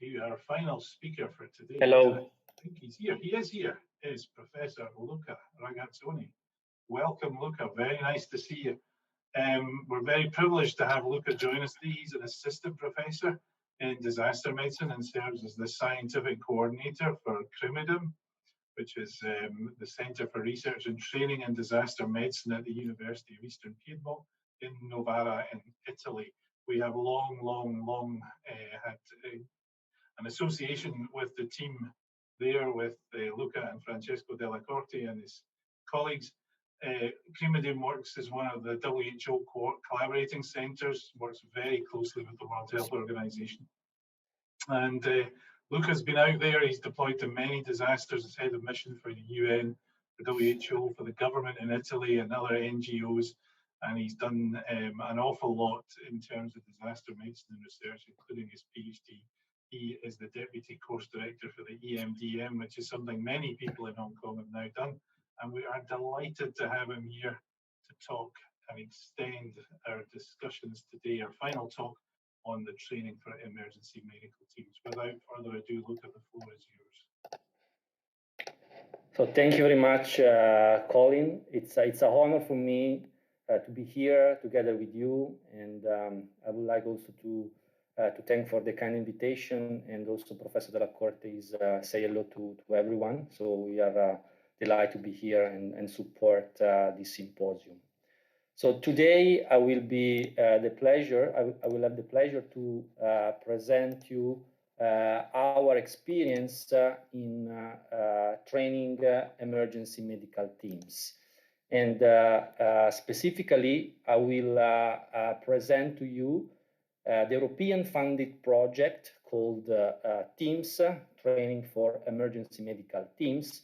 you. Our final speaker for today, hello. I think he's here. He is here. Is Professor Luca Ragazzoni. Welcome, Luca. Very nice to see you. We're very privileged to have Luca join us today. He's an assistant professor in disaster medicine and serves as the scientific coordinator for CRIMIDIM, which is the Centre for Research and Training in Disaster Medicine at the University of Eastern Piedmont in Novara in Italy. We have long had an association with the team there, with Luca and Francesco Della Corte and his colleagues. CRIMIDIM works as one of the WHO collaborating centres, works very closely with the World Health Organization. And Luca's been out there, he's deployed to many disasters as head of mission for the UN, the WHO, for the government in Italy and other NGOs. And he's done an awful lot in terms of disaster medicine and research, including his PhD. He is the Deputy Course Director for the EMDM, which is something many people in Hong Kong have now done. And we are delighted to have him here to talk and extend our discussions today, our final talk on the training for emergency medical teams. Without further ado, Luca, the floor is yours. So thank you very much, Colin. It's an honor for me to be here together with you, and I would like also to thank for the kind invitation, and also Professor Della Corte is say hello to everyone. So we are delighted to be here and support this symposium. So today I will be I will have the pleasure to present you our experience in training emergency medical teams. And specifically, I will present to you the European funded project called TEAMS, Training for Emergency Medical Teams,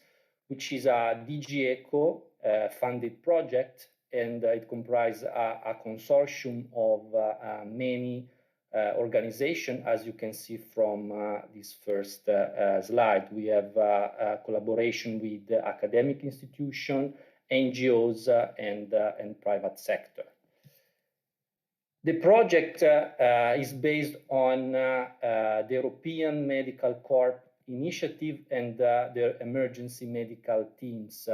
which is a DG ECHO funded project, and it comprises a consortium of many organizations, as you can see from this first slide. We have a collaboration with the academic institution, NGOs, and private sector. The project is based on the European Medical Corps initiative and the Emergency Medical Teams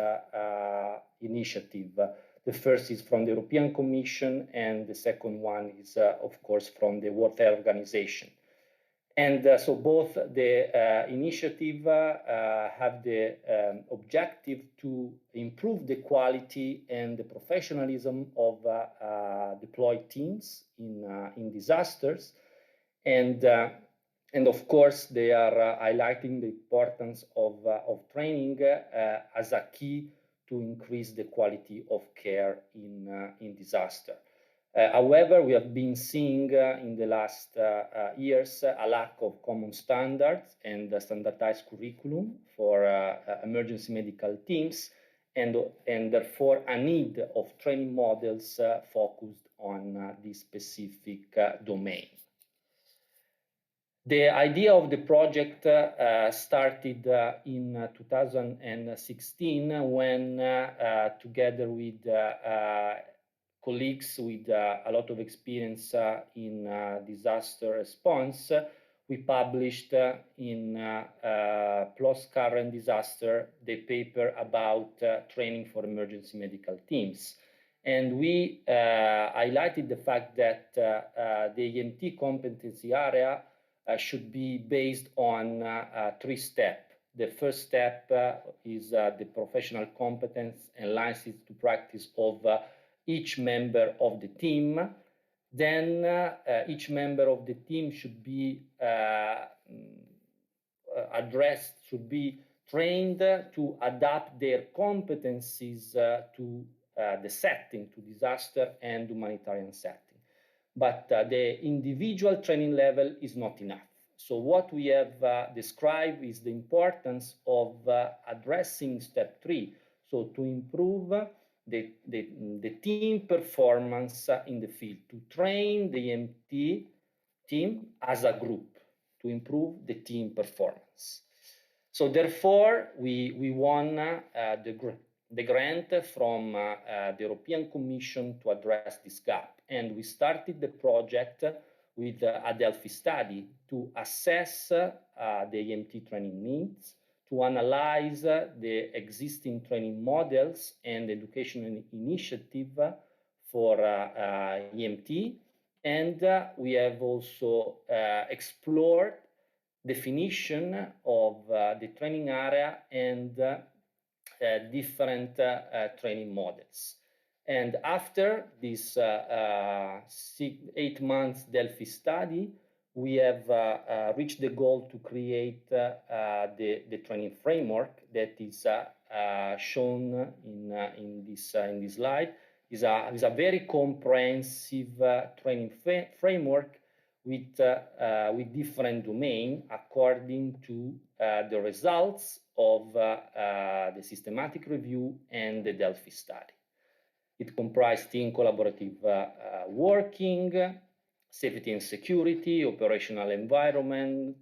initiative. The first is from the European Commission, and the second one is, of course, from the World Health Organization. And so both the initiative have the objective to improve the quality and the professionalism of deployed teams in disasters. And of course, they are highlighting the importance of training as a key to increase the quality of care in disaster. However, we have been seeing in the last years a lack of common standards and standardized curriculum for emergency medical teams, and therefore a need of training models focused on this specific domain. The idea of the project started in 2016 when, together with colleagues with a lot of experience in disaster response, we published in PLOS Current Disaster the paper about training for emergency medical teams. And we highlighted the fact that the EMT competency area should be based on 3 steps. The first step is the professional competence and license to practice of each member of the team. Then each member of the team should be should be trained to adapt their competencies to the setting, to disaster and humanitarian setting. But the individual training level is not enough. So what we have described is the importance of addressing step 3, so to improve the team performance in the field, to train the EMT team as a group, to improve the team performance. So therefore, we won the grant from the European Commission to address this gap. And we started the project with a Delphi study to assess the EMT training needs, to analyze the existing training models and education initiative for EMT. And we have also explored definition of the training area and different training models. And after this 8 months Delphi study, we have reached the goal to create the training framework that is shown in this slide. Is a very comprehensive training framework with different domains according to the results of the systematic review and the Delphi study. It comprised team collaborative working, safety and security, operational environment,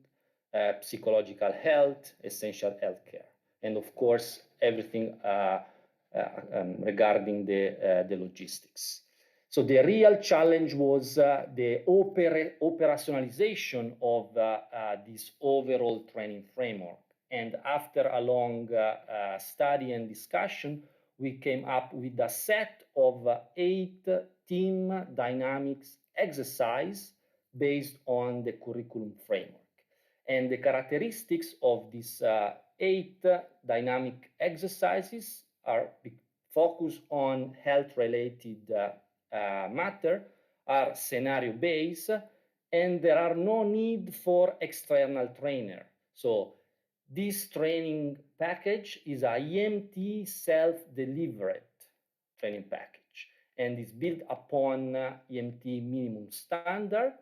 psychological health, essential healthcare, and of course everything regarding the logistics. So the real challenge was the operationalization of this overall training framework. And after a long study and discussion, we came up with a set of 8 team dynamics exercises based on the curriculum framework. And the characteristics of these 8 dynamic exercises are focused on health-related matter, are scenario-based, and there are no need for external trainer. So this training package is a EMT self-delivered training package and is built upon EMT minimum standard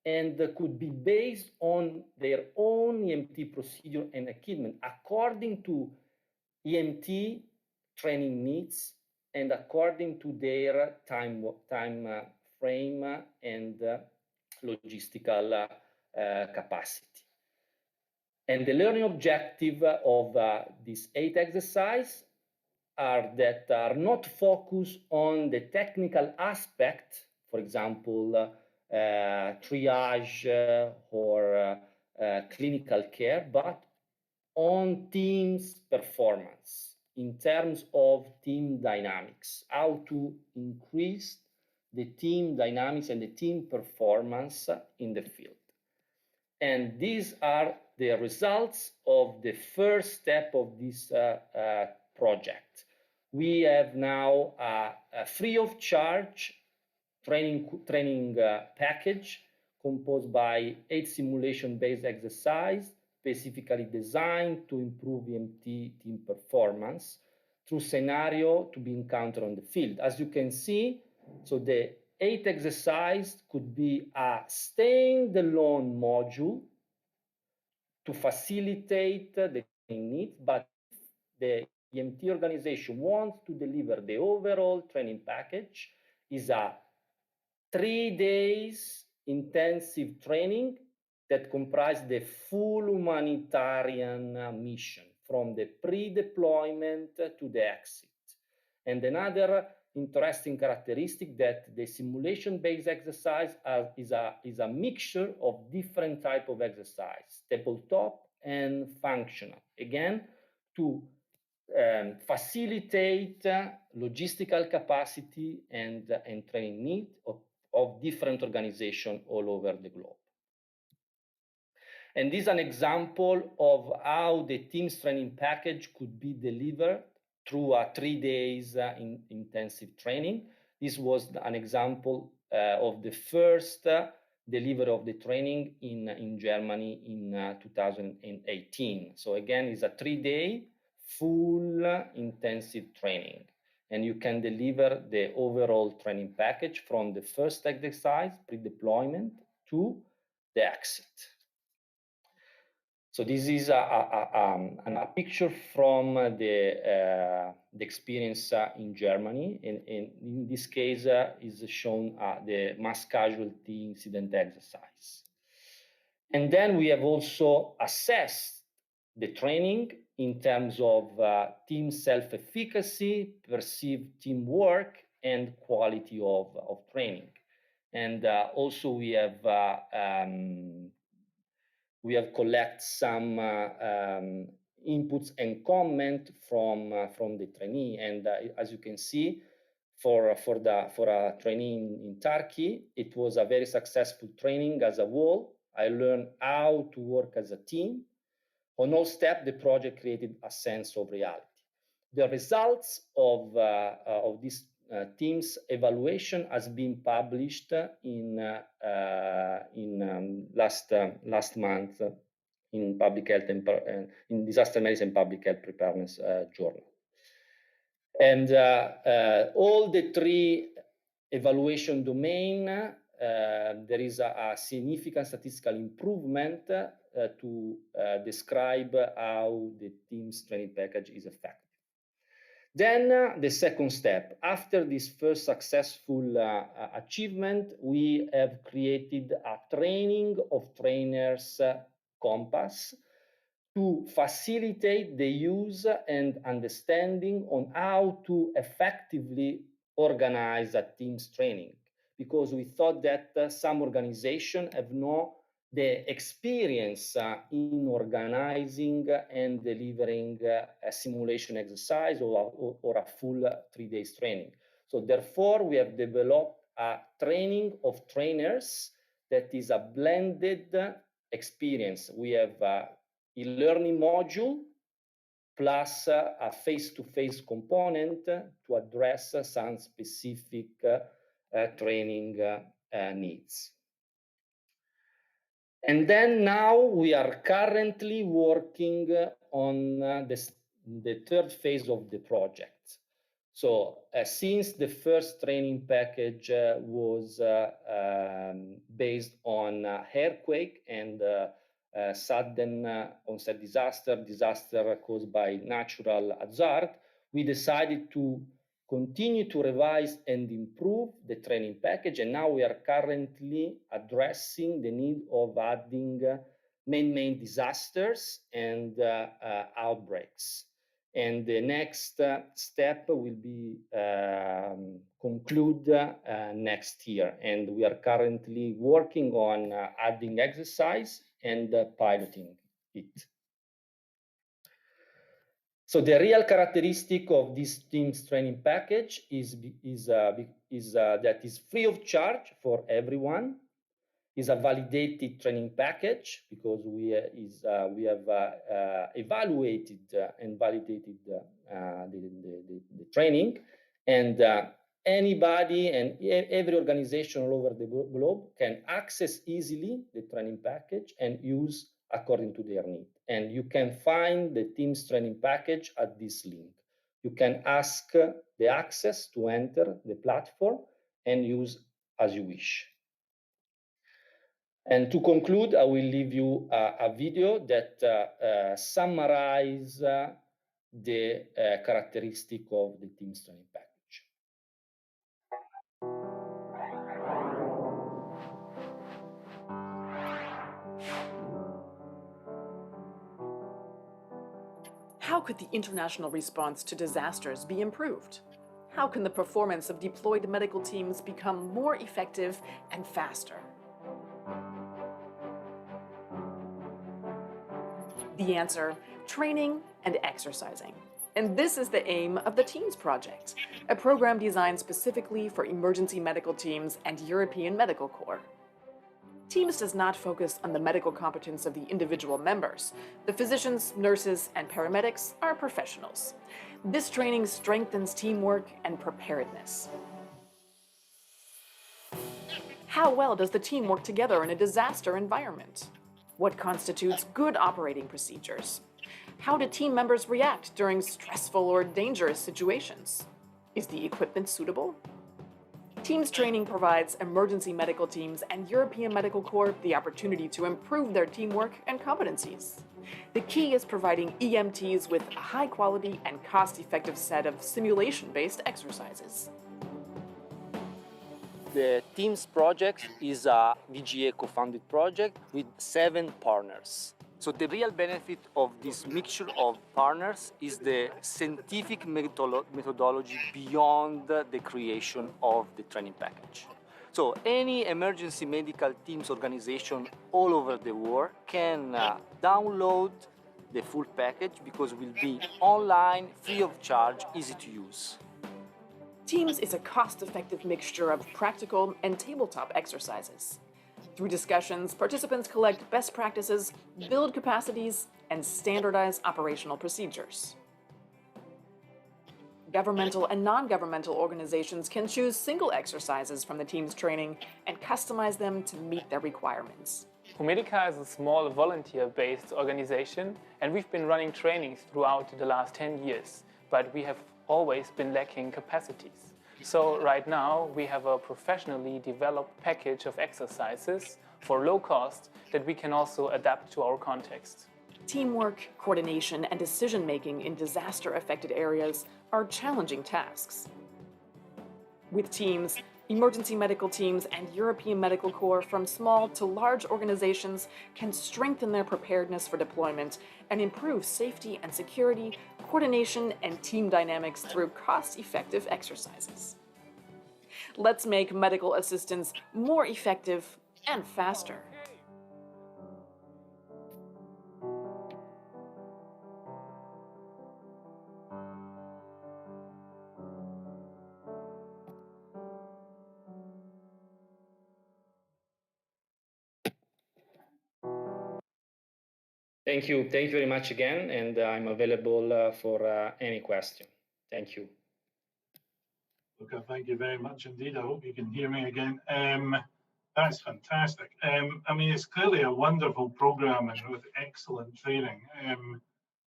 and could be based on their own EMT procedure and equipment according to EMT training needs and according to their time frame and logistical capacity. And the learning objective of these 8 exercises are that are not focused on the technical aspect, for example, triage or clinical care, but on team's performance in terms of team dynamics, how to increase the team dynamics and the team performance in the field. And these are the results of the first step of this project. We have now a free of charge training package composed by 8 simulation-based exercises specifically designed to improve EMT team performance through scenario to be encountered on the field. As you can see, so the 8 exercises could be a stand-alone module to facilitate the needs, but the EMT organization wants to deliver the overall training package, is a 3 days intensive training that comprise the full humanitarian mission from the pre-deployment to the exit. And another interesting characteristic that the simulation-based exercise is a mixture of different type of exercise, tabletop and functional, again, to facilitate logistical capacity and training need of different organizations all over the globe. And this is an example of how the team's training package could be delivered through a 3 days intensive training. This was an example of the first delivery of the training in Germany in 2018. So again, it's a 3-day full intensive training. And you can deliver the overall training package from the first exercise, pre-deployment, to the exit. So this is a picture from the experience in Germany. In this case, is shown the mass casualty incident exercise. And then we have also assessed the training in terms of team self-efficacy, perceived teamwork, and quality of training. And also we have collected some inputs and comment from the trainee. And as you can see, for a trainee in Turkey, it was a very successful training as a whole. I learned how to work as a team. On all steps, the project created a sense of reality. The results of this team's evaluation has been published in last month in Public Health and in Disaster Medicine Public Health Preparedness Journal. And all the three evaluation domain, there is a significant statistical improvement to describe how the team's training package is effective. Then the second step, after this first successful achievement, we have created a training of trainers compass to facilitate the use and understanding on how to effectively organize a team's training, because we thought that some organizations have no the experience in organizing and delivering a simulation exercise or a full 3 days training. So therefore, we have developed a training of trainers that is a blended experience. We have a learning module plus a face-to-face component to address some specific training needs. And then now we are currently working on the third phase of the project. So since the first training package was based on earthquake and sudden onset disaster caused by natural hazard, we decided to continue to revise and improve the training package, and now we are currently addressing the need of adding man-made disasters and outbreaks. And the next step will be conclude next year, and we are currently working on adding exercise and piloting it. So the real characteristic of this team's training package is that is free of charge for everyone, is a validated training package because we have evaluated and validated the training, and anybody and every organization all over the globe can access easily the training package and use according to their need. And you can find the team's training package at this link. You can ask the access to enter the platform and use as you wish. And to conclude, I will leave you a video that summarizes the characteristic of the team's training package. How could the international response to disasters be improved? How can the performance of deployed medical teams become more effective and faster? The answer: training and exercising. And this is the aim of the TEAMS project, a program designed specifically for emergency medical teams and European Medical Corps. TEAMS does not focus on the medical competence of the individual members. The physicians, nurses, and paramedics are professionals. This training strengthens teamwork and preparedness. How well does the team work together in a disaster environment? What constitutes good operating procedures? How do team members react during stressful or dangerous situations? Is the equipment suitable? TEAMS training provides emergency medical teams and European Medical Corps the opportunity to improve their teamwork and competencies. The key is providing EMTs with a high-quality and cost-effective set of simulation-based exercises. The TEAMS project is a VGA co-funded project with 7 partners. So the real benefit of this mixture of partners is the scientific methodology beyond the creation of the training package. So any emergency medical teams organization all over the world can download the full package because it will be online, free of charge, easy to use. Teams is a cost-effective mixture of practical and tabletop exercises. Through discussions, participants collect best practices, build capacities, and standardize operational procedures. Governmental and non-governmental organizations can choose single exercises from the team's training and customize them to meet their requirements. Humedica is a small volunteer-based organization, and we've been running trainings throughout the last 10 years, but we have always been lacking capacities. So right now we have a professionally developed package of exercises for low cost that we can also adapt to our context. Teamwork, coordination, and decision-making in disaster-affected areas are challenging tasks. With teams, emergency medical teams and European Medical Corps from small to large organizations can strengthen their preparedness for deployment and improve safety and security, coordination, and team dynamics through cost-effective exercises. Let's make medical assistance more effective and faster. Thank you very much again, and I'm available for any question. Thank you. Luca, thank you very much indeed. I hope you can hear me again. That's fantastic. I mean, it's clearly a wonderful program and with excellent training.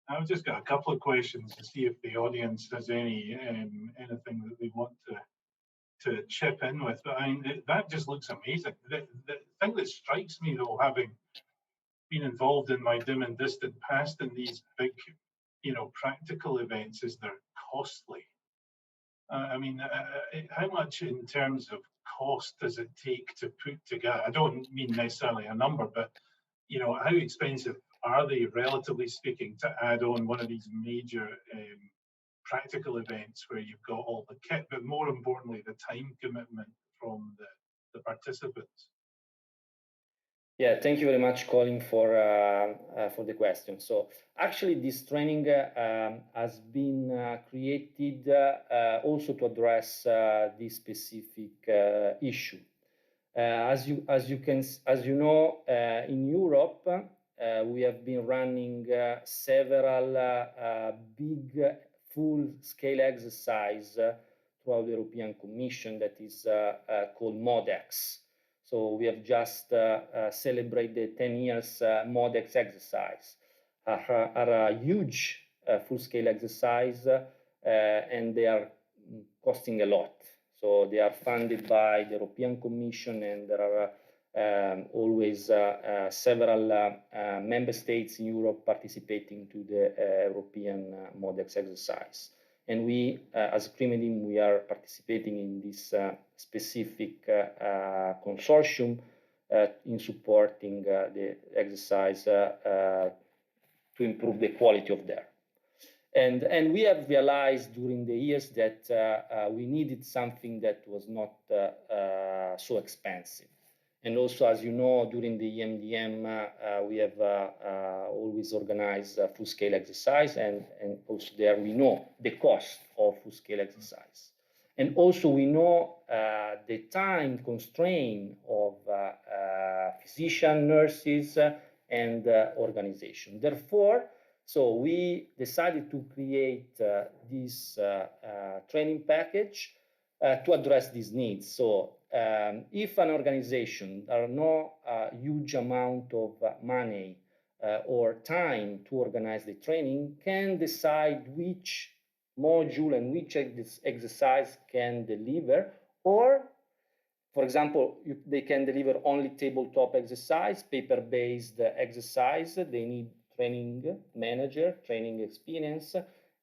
I've just got a couple of questions to see if the audience has anything that they want to chip in with. But I mean, that just looks amazing. The thing that strikes me, though, having been involved in my dim and distant past in these big, practical events, is they're costly. I mean, how much in terms of cost does it take to put together? I don't mean necessarily a number, but how expensive are they, relatively speaking, to add on one of these major practical events where you've got all the kit, but more importantly, the time commitment from the participants? Yeah, thank you very much, Colin, for the question. So actually, this training has been created also to address this specific issue. As you know, in Europe, we have been running several big full-scale exercise throughout the European Commission that is called MODEX. So we have just celebrated 10 years MODEX exercise. Are a huge full-scale exercise, and they are costing a lot. So they are funded by the European Commission, and there are always several member states in Europe participating to the European MODEX exercise. And we, as a CRIMEDIM, we are participating in this specific consortium in supporting the exercise to improve the quality of them. And we have realized during the years that we needed something that was not so expensive. And also, as you know, during the EMDM, we have always organized full-scale exercise, and also there we know the cost of full-scale exercise. And also we know the time constraint of physicians, nurses, and organization. Therefore, so we decided to create this training package to address these needs. So if an organization are no huge amount of money or time to organize the training, can decide which module and which exercise can deliver, or for example, they can deliver only tabletop exercise, paper-based exercise. They need training manager, training experience,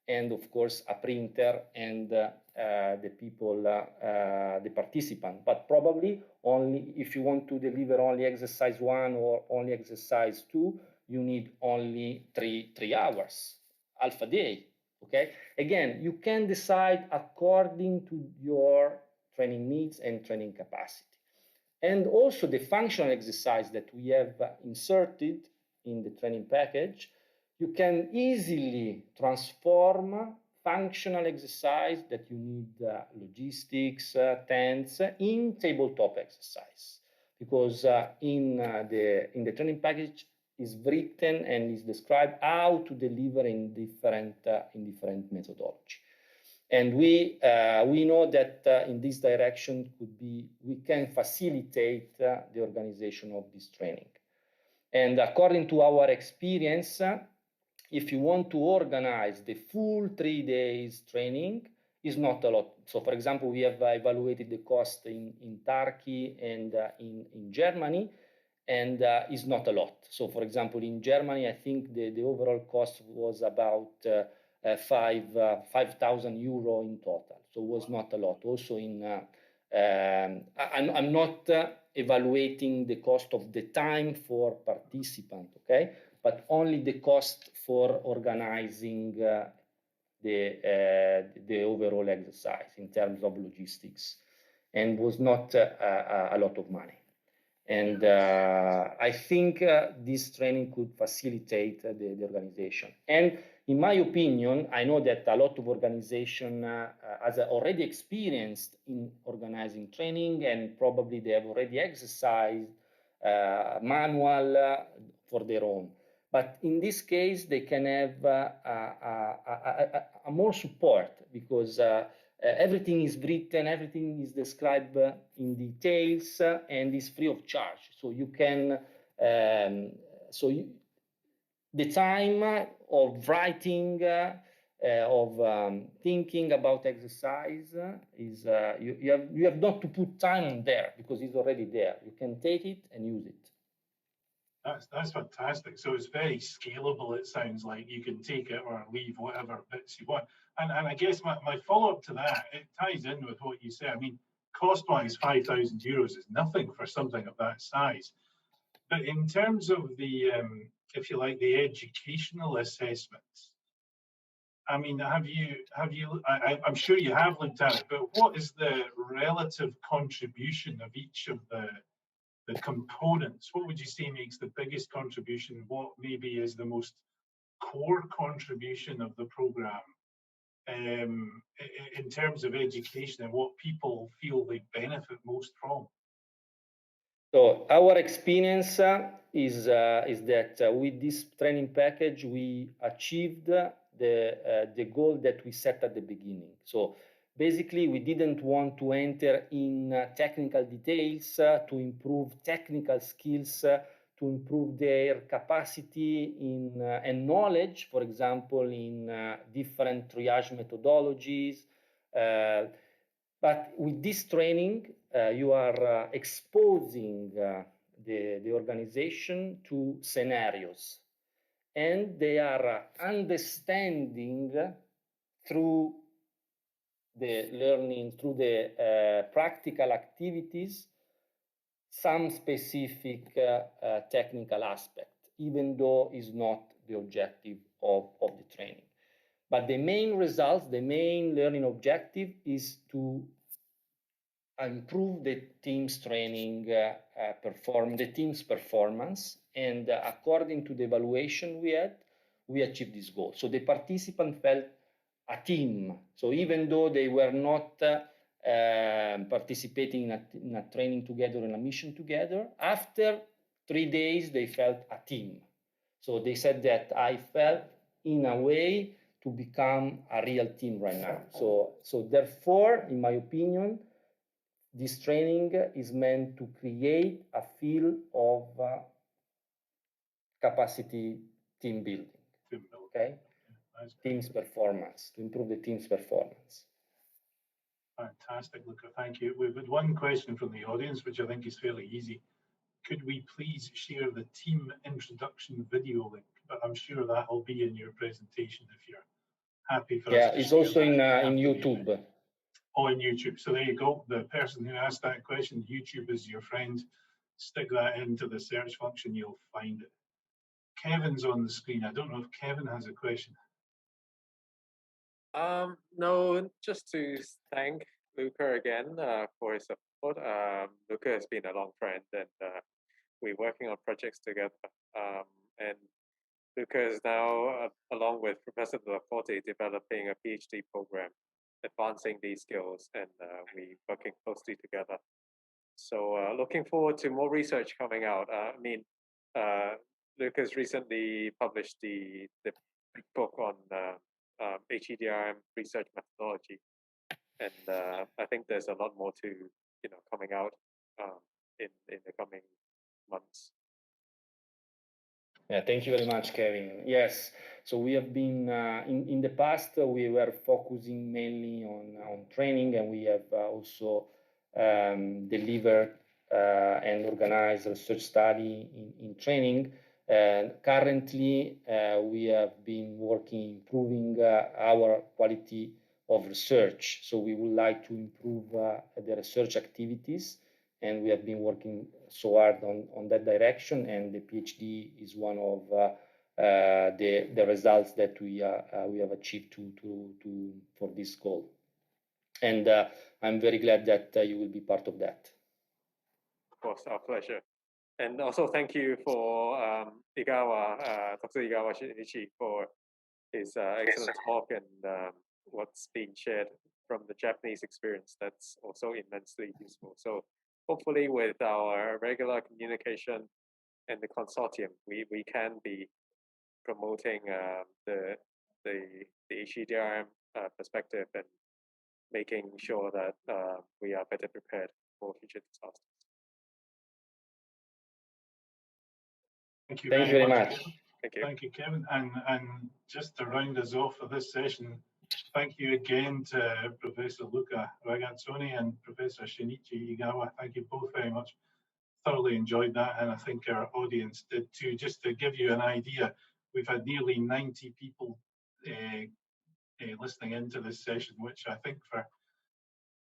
and of course a printer and the people, the participant. But probably only if you want to deliver only exercise 1 or only exercise 2, you need only 3 hours, half a day. Okay. Again, you can decide according to your training needs and training capacity. And also the functional exercise that we have inserted in the training package, you can easily transform functional exercise that you need logistics, tents, in tabletop exercise. Because in the training package is written and is described how to deliver in different methodology. And we know that in this direction we can facilitate the organization of this training. And according to our experience, if you want to organize the full 3 days training, is not a lot. So for example, we have evaluated the cost in Turkey and in Germany, and is not a lot. So for example, in Germany, I think the overall cost was about 5,000 euro in total. So it was not a lot. Also I'm not evaluating the cost of the time for participant, okay? But only the cost for organizing the overall exercise in terms of logistics, and was not a lot of money. And I think this training could facilitate the organization. And in my opinion, I know that a lot of organization has already experienced in organizing training, and probably they have already exercised manual for their own. But in this case, they can have a more support, because everything is written, everything is described in details, and is free of charge. So you can, the time of writing, of thinking about exercise is, you have not to put time there, because it's already there. You can take it and use it. That's fantastic. So it's very scalable. It sounds like you can take it or leave whatever bits you want. And I guess my follow-up to that, it ties in with what you said. I mean, cost-wise, 5,000 euros is nothing for something of that size. But in terms of the, if you like, the educational assessments, I mean, I'm sure you have looked at it, but what is the relative contribution of each of the components? What would you say makes the biggest contribution? What maybe is the most core contribution of the program in terms of education, and what people feel they benefit most from? So our experience is that with this training package, we achieved the goal that we set at the beginning. So basically, we didn't want to enter in technical details to improve technical skills, to improve their capacity in and knowledge, for example, in different triage methodologies. But with this training, you are exposing the organization to scenarios, and they are understanding through the learning, through the practical activities, some specific technical aspect, even though it's not the objective of the training. But the main results, the main learning objective is to improve the team's training the team's performance. And according to the evaluation we had, we achieved this goal. So the participant felt a team. So even though they were not participating in a training together, in a mission together, after 3 days, they felt a team. So they said that I felt in a way to become a real team right now. So therefore, in my opinion, this training is meant to create a feel of capacity team building, okay? Team's performance, to improve the team's performance. Fantastic, Luca, thank you. We've had one question from the audience, which I think is fairly easy. Could we please share the team introduction video link? But I'm sure that will be in your presentation if you're happy for us to share. Yeah, it's also in YouTube. Oh, in YouTube. So there you go. The person who asked that question, YouTube is your friend. Stick that into the search function, you'll find it. Kevin's on the screen. I don't know if Kevin has a question. No, just to thank Luca again for his Luca has been a long friend, and we're working on projects together. And Luca is now, along with Professor Laporte, developing a PhD program, advancing these skills, and we're working closely together. So looking forward to more research coming out. Luca's recently published the big book on HEDRM research methodology, and I think there's a lot more to coming out in the coming months. Yeah, thank you very much, Kevin. Yes, so we have been in the past we were focusing mainly on training, and we have also delivered and organized research study in training. And currently, we have been working improving our quality of research. So we would like to improve the research activities, and we have been working so hard on that direction. And the PhD is one of the results that we have achieved for this goal. And I'm very glad that you will be part of that. Of course, our pleasure. And also thank you for Igawa, Dr. Igawa Shinichi, for his excellent talk and what's being shared from the Japanese experience. That's also immensely useful. So hopefully with our regular communication and the consortium, we can be promoting the HEDRM perspective and making sure that we are better prepared for future disasters. Thank you very much. Thank you. Thank you, Kevin. And just to round us off for this session, thank you again to Professor Luca Ragazzoni and Professor Shinichi Igawa. Thank you both very much. Thoroughly enjoyed that, and I think our audience did too. Just to give you an idea, we've had nearly 90 people listening into this session, which I think for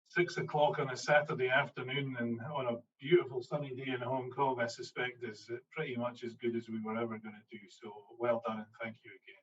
6 o'clock on a Saturday afternoon and on a beautiful sunny day in Hong Kong, I suspect is pretty much as good as we were ever going to do. So well done, and thank you again.